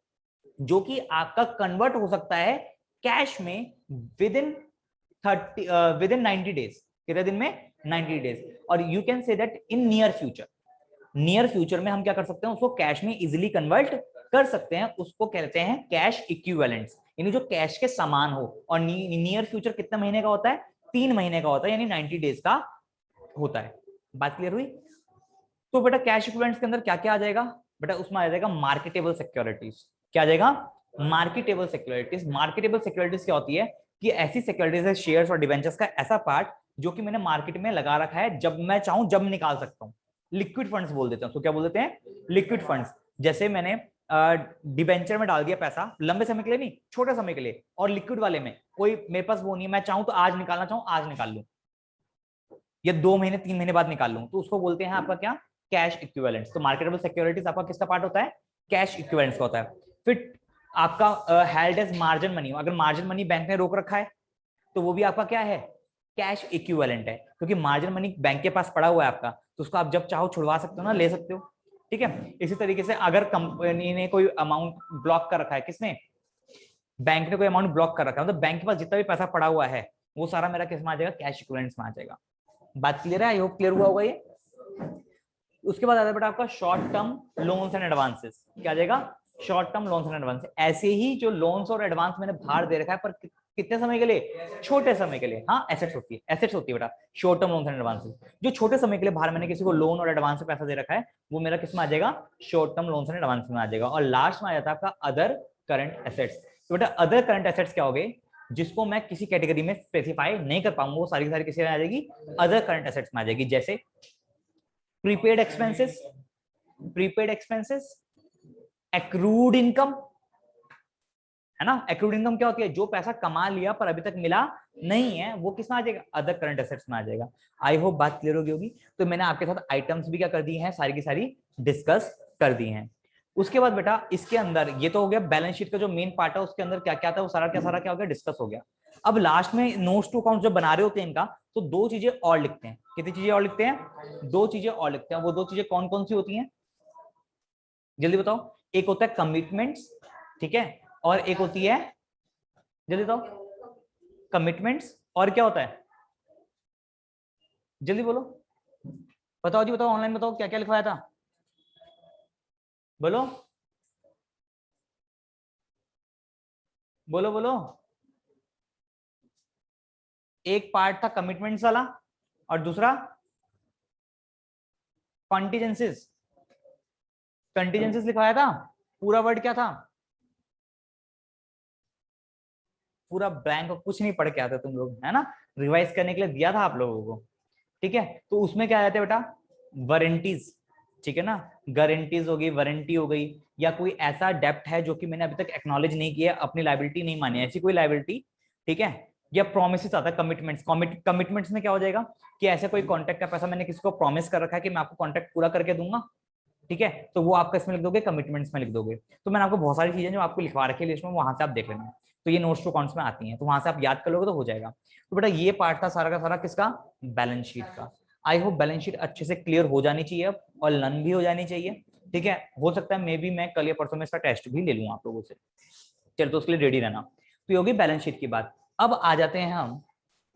जो कि आपका कन्वर्ट हो सकता है कैश में विद इन 90 डेज, कितने दिन में, 90 डेज। और you can say that in near future में हम क्या कर सकते हैं, उसको कैश में इजिली कन्वर्ट कर सकते हैं, उसको कहते हैं कैश इक्विवेलेंट्स, यानी जो कैश के समान हो। और नियर फ्यूचर कितने महीने का होता है, 3 महीने का होता है, यानी 90 डेज का होता है। बात क्लियर हुई। तो बेटा कैश इक्विवेलेंट्स के अंदर क्या क्या आ जाएगा बेटा, उसमें आ जाएगा मार्केटेबल सिक्योरिटीज। क्या आ जाएगा, मार्केटेबल सिक्योरिटीज। मार्केटेबल सिक्योरिटीज क्या होती है कि ऐसी सिक्योरिटीज है, शेयर्स और डिबेंचर्स का ऐसा पार्ट जो कि मैंने मार्केट में लगा रखा है, जब मैं चाहूं जब निकाल सकता हूं। लिक्विड फंड्स बोल देते हैं उसको, क्या बोल देते हैं, लिक्विड फंड्स। जैसे मैंने डिबेंचर में डाल दिया पैसा, लंबे समय के लिए नहीं, छोटे समय के लिए, और लिक्विड वाले में कोई मेरे पास वो नहीं है, मैं चाहूं तो आज निकालना चाहूं आज निकाल लूं, या 2 महीने 3 महीने बाद निकाल लूं, तो उसको बोलते हैं आपका क्या, कैश इक्विवेलेंट्स। तो मार्केटेबल सिक्योरिटीज आपका किसका पार्ट होता है, कैश इक्विवेलेंट्स का होता है। फिर आपका हेल्ड एज मार्जिन मनी, अगर मार्जिन मनी बैंक ने रोक रखा है तो वो भी आपका क्या है, कैश इक्विवेलेंट है, क्योंकि मार्जिन मनी बैंक के पास पड़ा हुआ है आपका, तो उसको आप जब चाहो छुड़वा सकते हो ना, ले सकते हो, ठीक है। इसी तरीके से अगर कंपनी ने कोई अमाउंट ब्लॉक कर रखा है, किसने, बैंक ने कोई अमाउंट ब्लॉक कर रखा है, मतलब बैंक के पास जितना भी पैसा पड़ा हुआ है वो सारा मेरा किस में आ जाएगा, कैश इक्विवेलेंट्स में आ जाएगा। बात क्लियर है, आई होप क्लियर हुआ होगा ये। उसके बाद आता है बेटा आपका short term loans and advances. क्या आ जाएगा, short term loans and advance. ऐसे ही जो लोन्स और एडवांस मैंने बाहर दे रखा है, पर कितने समय के लिए, छोटे समय के लिए, हाँ एसेट्स होती है, एसेट्स होती है बेटा short term loans and advances. जो छोटे समय के लिए बाहर मैंने किसी को लोन और एडवांस से पैसा दे रखा है, वो मेरा किस में आ जाएगा, short term loans and advance में आ जाएगा। और लास्ट में आ जाता है आपका अदर करंट एसेट्स। तो बेटा अदर करंट एसेट्स क्या हो गए, जिसको मैं किसी कैटेगरी में स्पेसिफाई नहीं कर पाऊंगा, वो सारी सारी किसी में आ जाएगी, अदर करंट एसेट्स में आ जाएगी। जैसे प्रीपेड एक्सपेंसेस, एक्रूड इनकम, है ना। एक्रूड इनकम क्या होती है, जो पैसा कमा लिया पर अभी तक मिला नहीं है, वो किस में आ जाएगा, अदर करंट एसेट्स में आ जाएगा। आई होप बात क्लियर होगी। तो मैंने आपके साथ आइटम्स भी क्या कर दी हैं, सारी की सारी डिस्कस कर दी हैं। उसके बाद बेटा इसके अंदर ये तो हो गया बैलेंस शीट का जो मेन पार्ट है, उसके अंदर क्या क्या था वो सारा क्या हो गया, डिस्कस हो गया। अब लास्ट में नोट्स टू अकाउंट जब बना रहे होते हैं इनका, तो 2 चीजें और लिखते हैं। कितनी चीजें और लिखते हैं, 2 चीजें और लिखते हैं। वो 2 चीजें कौन कौन सी होती हैं, जल्दी बताओ। एक होता है कमिटमेंट्स, ठीक है, और एक होती है, जल्दी बताओ, कमिटमेंट्स और क्या होता है, जल्दी बोलो, बताओ जी बताओ, ऑनलाइन बताओ क्या क्या लिखवाया था, बोलो बोलो बोलो। एक पार्ट था कमिटमेंट्स वाला और दूसरा कॉन्टिजेंसीज। कंटीजेंसीज लिखवाया था, पूरा वर्ड क्या था, पूरा ब्लैंक, कुछ नहीं पढ़ के आते तुम लोग, है ना, रिवाइज करने के लिए दिया था आप लोगों को, ठीक है। तो उसमें क्या आ जाता है बेटा, वारंटीज, ठीक है ना, गारंटीज हो गई, वारंटी हो गई, या कोई ऐसा डेप्ट है जो कि मैंने अभी तक एक्नॉलेज नहीं किया, अपनी लाइबिलिटी नहीं मानी, ऐसी कोई लाइबिलिटी, ठीक है। या प्रोमिस आता है, कमिटमेंट्स। कमिटमेंट्स में क्या हो जाएगा कि ऐसे कोई कॉन्ट्रैक्ट का पैसा मैंने किसी को प्रॉमिस कर रखा है कि मैं आपको कॉन्ट्रैक्ट पूरा करके दूंगा, ठीक है, तो वो आपका इसमें लिख दोगे, कमिटमेंट्स में लिख दोगे। तो मैंने आपको बहुत सारी चीजें जो आपको लिखवा रखी है लिस्ट में, वहां से आप देख लेना, तो ये नोट्स टू अकाउंट्स में आती हैं, तो वहां से आप याद कर लोगे तो हो जाएगा। तो बेटा ये पार्ट था सारा का सारा किसका, बैलेंस शीट का। आई होप बैलेंस शीट अच्छे से क्लियर हो जानी चाहिए अब, और लर्न भी हो जानी चाहिए, ठीक है। हो सकता है मे बी मैं कल या परसों में इसका टेस्ट भी ले लूँ आप लोगों से। चलो तो उसके लिए रेडी रहना। तो ये होगी बैलेंस शीट की बात। अब आ जाते हैं हम,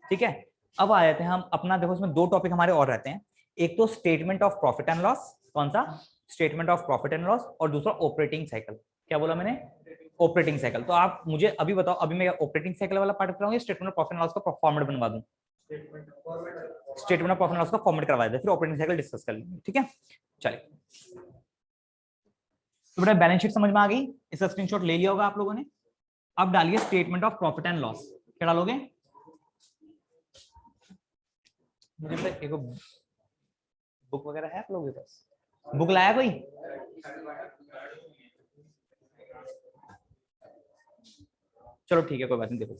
ठीक है, अब आ जाते हैं हम अपना, देखो इसमें दो टॉपिक हमारे और रहते हैं। एक तो statement of profit and loss, कौन सा, statement of profit and loss, और दूसरा ऑपरेटिंग साइकिल। क्या बोला मैंने, ऑपरेटिंग साइकिल। तो आप मुझे अभी बताओ, अभी मैं ऑपरेटिंग साइकिल वाला पार्ट कराऊं या statement of profit and loss का फॉर्मेट बनवा दूं? Statement of profit and loss का फॉर्मेट करवा देते, फिर ऑपरेटिंग साइकिल डिस्कस कर लेंगे, ठीक है। चलिए, तो बेटा बैलेंस शीट समझ में आ गई, इसका स्क्रीनशॉट ले लिया होगा आप लोगों ने। अब डालिए statement of profit and loss. क्या डालोगे? मुझे एक बुक वगैरह है आप लोगों के पास? बुक लाया कोई? चलो ठीक है, कोई बात नहीं, देखो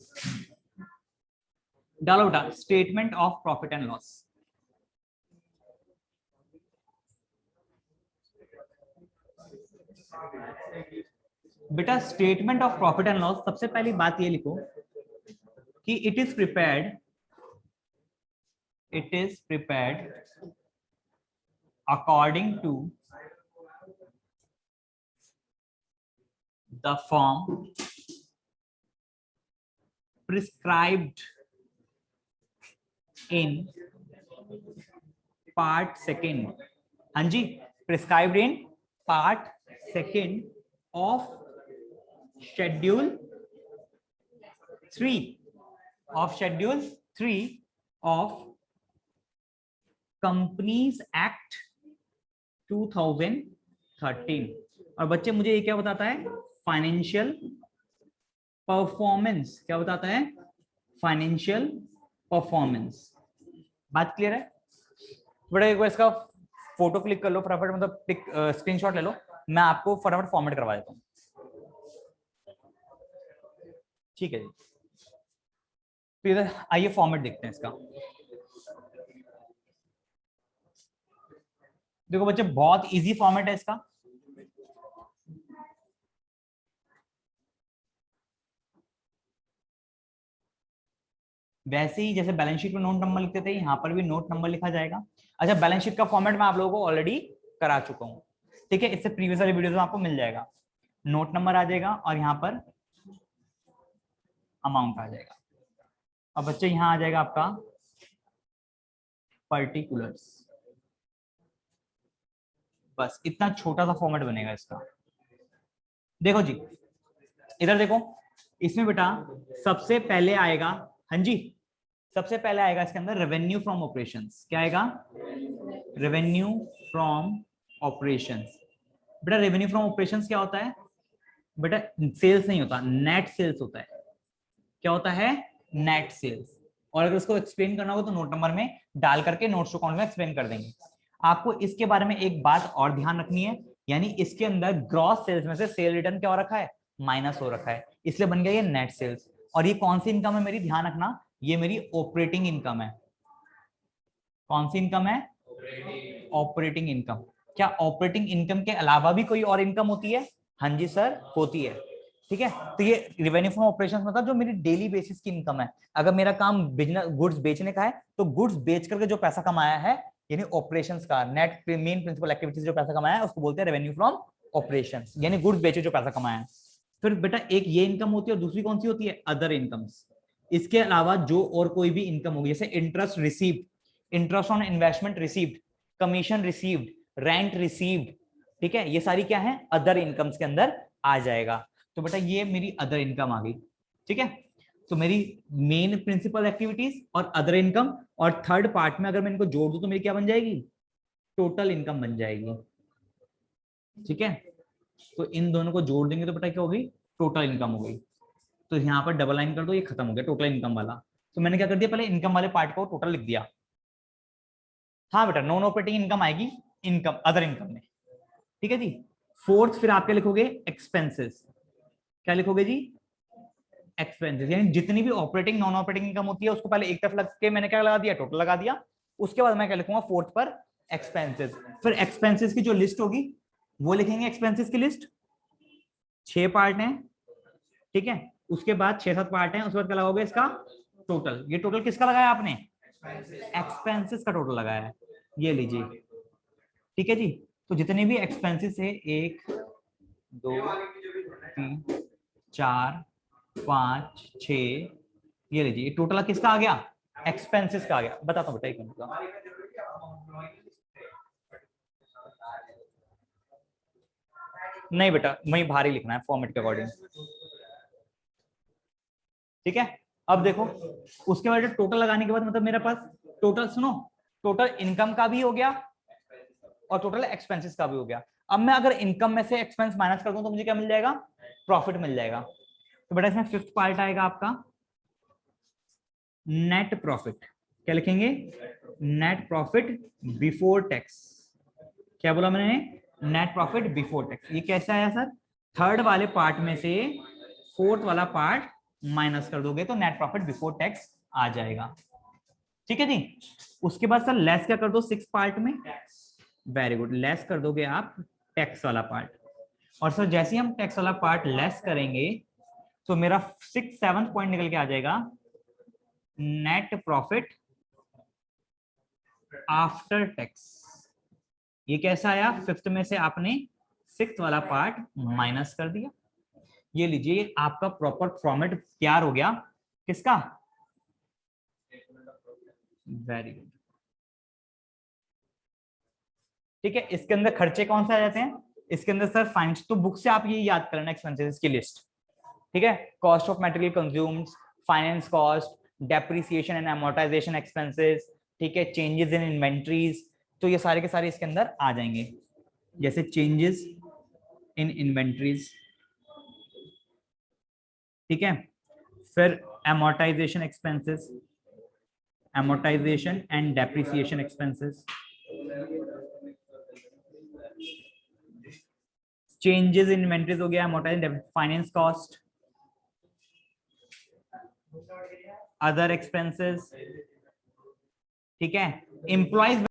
डालो बेटा statement of profit and loss. बेटा statement of profit and loss, सबसे पहली बात ये लिखो कि it is prepared according to the form prescribed in part second। हाँ जी, prescribed in part second of schedule 3 of Companies Act 2013। और बच्चे मुझे ये क्या बताता है, फाइनेंशियल परफॉर्मेंस। क्या बताता है? Financial performance. बात क्लियर है? बड़ा एक बार इसका फोटो क्लिक कर लो फटाफट, मतलब स्क्रीनशॉट ले लो, मैं आपको फटाफट फॉर्मेट करवा देता हूँ, ठीक है जी। तो इधर आइए फॉर्मेट देखते हैं इसका। देखो बच्चे बहुत इजी फॉर्मेट है इसका। वैसे ही जैसे बैलेंस शीट में नोट नंबर लिखते थे, यहाँ पर भी नोट नंबर लिखा जाएगा। अच्छा, बैलेंस शीट का फॉर्मेट मैं आप लोगों को ऑलरेडी करा चुका हूँ, ठीक है, इससे प्रीवियस वाली वीडियोस में आपको मिल जाएगा। नोट नंबर आ जाएगा और यहाँ पर अमाउंट आ जाएगा। अब बच्चे यहाँ आ जाएगा आपका पर्टिकुलर्स। बस इतना छोटा सा फॉर्मेट बनेगा इसका। देखो जी, इधर देखो, इसमें बेटा सबसे पहले आएगा, हाँ जी, सबसे पहले आएगा इसके अंदर रेवेन्यू फ्रॉम ऑपरेशंस। क्या आएगा? Revenue from operations. बेटा रेवेन्यू फ्रॉम ऑपरेशंस क्या होता है? बेटा सेल्स नहीं होता, नेट सेल्स होता है। क्या होता है? Net sales. और अगर इसको एक्सप्लेन करना हो तो नोट नंबर में डाल करके नोट्स अकाउंट में एक्सप्लेन कर देंगे। आपको इसके बारे में एक बात और ध्यान रखनी है, यानी इसके अंदर ग्रॉस सेल्स में से सेल रिटर्न क्या हो रखा है? माइनस हो रखा है, इसलिए बन गया ये नेट सेल्स। और ये कौन सी इनकम है मेरी, ध्यान रखना, ये मेरी ऑपरेटिंग इनकम है। कौन सी इनकम है? Operating income. क्या ऑपरेटिंग इनकम के अलावा भी कोई और इनकम होती है? हाँ जी सर, होती है, ठीक है। तो ये रेवेन्यू फ्रॉम ऑपरेशंस मतलब जो मेरी डेली बेसिस की इनकम है। अगर मेरा काम बिजनेस गुड्स बेचने का है तो गुड्स बेच करके जो पैसा कमाया है, यानी ऑपरेशंस का नेट मेन प्रिंसिपल एक्टिविटीज जो पैसा कमाया है उसको बोलते हैं रेवेन्यू फ्रॉम ऑपरेशंस, यानी गुड्स बेचे जो पैसा कमाया है। फिर बेटा एक ये इनकम होती है और दूसरी कौन सी होती है? Other incomes. इसके अलावा जो और कोई भी इनकम होगी, जैसे interest received, interest on investment received, commission received, rent received, ठीक है, ये सारी क्या है? अदर इनकम्स के अंदर आ जाएगा। तो बेटा ये मेरी अदर इनकम आ गई, ठीक है। तो मेरी मेन प्रिंसिपल एक्टिविटीज और अदर इनकम, और थर्ड पार्ट में अगर मैं इनको जोड़ दूं तो मेरी क्या बन जाएगी? टोटल इनकम बन जाएगी, ठीक है। तो इन दोनों को जोड़ देंगे तो बेटा क्या होगी? टोटल इनकम हो गई। तो यहाँ पर डबल लाइन कर दो, ये खत्म हो गया टोटल इनकम वाला। तो मैंने क्या कर दिया, पहले इनकम वाले पार्ट को टोटल लिख दिया। हाँ बेटा, नॉन ऑपरेटिंग इनकम आएगी इनकम, अदर इनकम में, ठीक है जी। फोर्थ फिर आप क्या लिखोगे? एक्सपेंसेस। क्या लिखोगे जी? एक्सपेंसेस, यानी जितनी भी ऑपरेटिंग नॉन ऑपरेटिंग इनकम होती है उसको पहले एक तरफ लग के मैंने क्या लगा दिया? टोटल लगा दिया। उसके बाद मैं क्या लिखूंगा फोर्थ पर? एक्सपेंसेस। फिर एक्सपेंसेस की जो लिस्ट होगी वो लिखेंगे, एक्सपेंसेस की लिस्ट 6 पार्ट है, ठीक है। उसके बाद 6-7 पार्ट है, उसके बाद क्या लगाओगे? इसका टोटल। ये टोटल किसका लगाया आपने? एक्सपेंसेस का टोटल लगाया है, ये लीजिए, ठीक है जी। तो जितने भी एक्सपेंसेस है 1 2 3 4 5 6, ये लीजिए, ये टोटल किसका आ गया, एक्सपेंसेस का आ गया। बताता हूँ बेटा, एक मिनट का। नहीं बेटा, वहीं बाहर ही लिखना है फॉर्मेट के अकॉर्डिंग, ठीक है। अब देखो, उसके बाद टोटल लगाने के बाद मतलब मेरे पास टोटल, सुनो, टोटल इनकम का भी हो गया और टोटल एक्सपेंसेस का भी हो गया। अब मैं अगर इनकम में से एक्सपेंस माइनस कर दूं तो मुझे क्या मिल जाएगा, प्रॉफिट मिल जाएगा। तो बेटा इसमें फिफ्थ पार्ट आएगा आपका नेट प्रॉफिट। क्या लिखेंगे, नेट प्रॉफिट बिफोर टैक्स। क्या बोला मैंने, नेट प्रॉफिट बिफोर टैक्स। ये कैसे आया सर, थर्ड वाले पार्ट में से फोर्थ वाला पार्ट माइनस कर दोगे तो नेट प्रॉफिट बिफोर टैक्स आ जाएगा, ठीक है जी। उसके बाद सर लेस क्या कर दो, सिक्स पार्ट में, वेरी गुड, लेस कर दोगे आप टैक्स वाला पार्ट। और सर जैसे ही हम टैक्स वाला पार्ट लेस करेंगे तो मेरा सिक्स सेवंथ पॉइंट निकल के आ जाएगा, नेट प्रॉफिट आफ्टर टैक्स। ये कैसा आया, फिफ्थ में से आपने सिक्स वाला पार्ट माइनस कर दिया। ये लीजिए, आपका प्रॉपर फॉर्मेट तैयार हो गया, किसका, वेरी गुड, ठीक है। इसके अंदर खर्चे कौन से आ जाते हैं, इसके अंदर सर फाइनेंस, तो बुक से आप ये याद करना एक्सपेंसेस की लिस्ट, ठीक है। Cost of material consumed, finance cost, depreciation and amortisation expenses, ठीक है, चेंजेस इन इन्वेंट्रीज, तो ये सारे के सारे इसके अंदर आ जाएंगे। जैसे चेंजेस इन इन्वेंट्रीज, ठीक है, फिर amortization expenses, amortization and depreciation expenses, changes in inventories हो गया, amortization, finance cost, other expenses, ठीक है, employees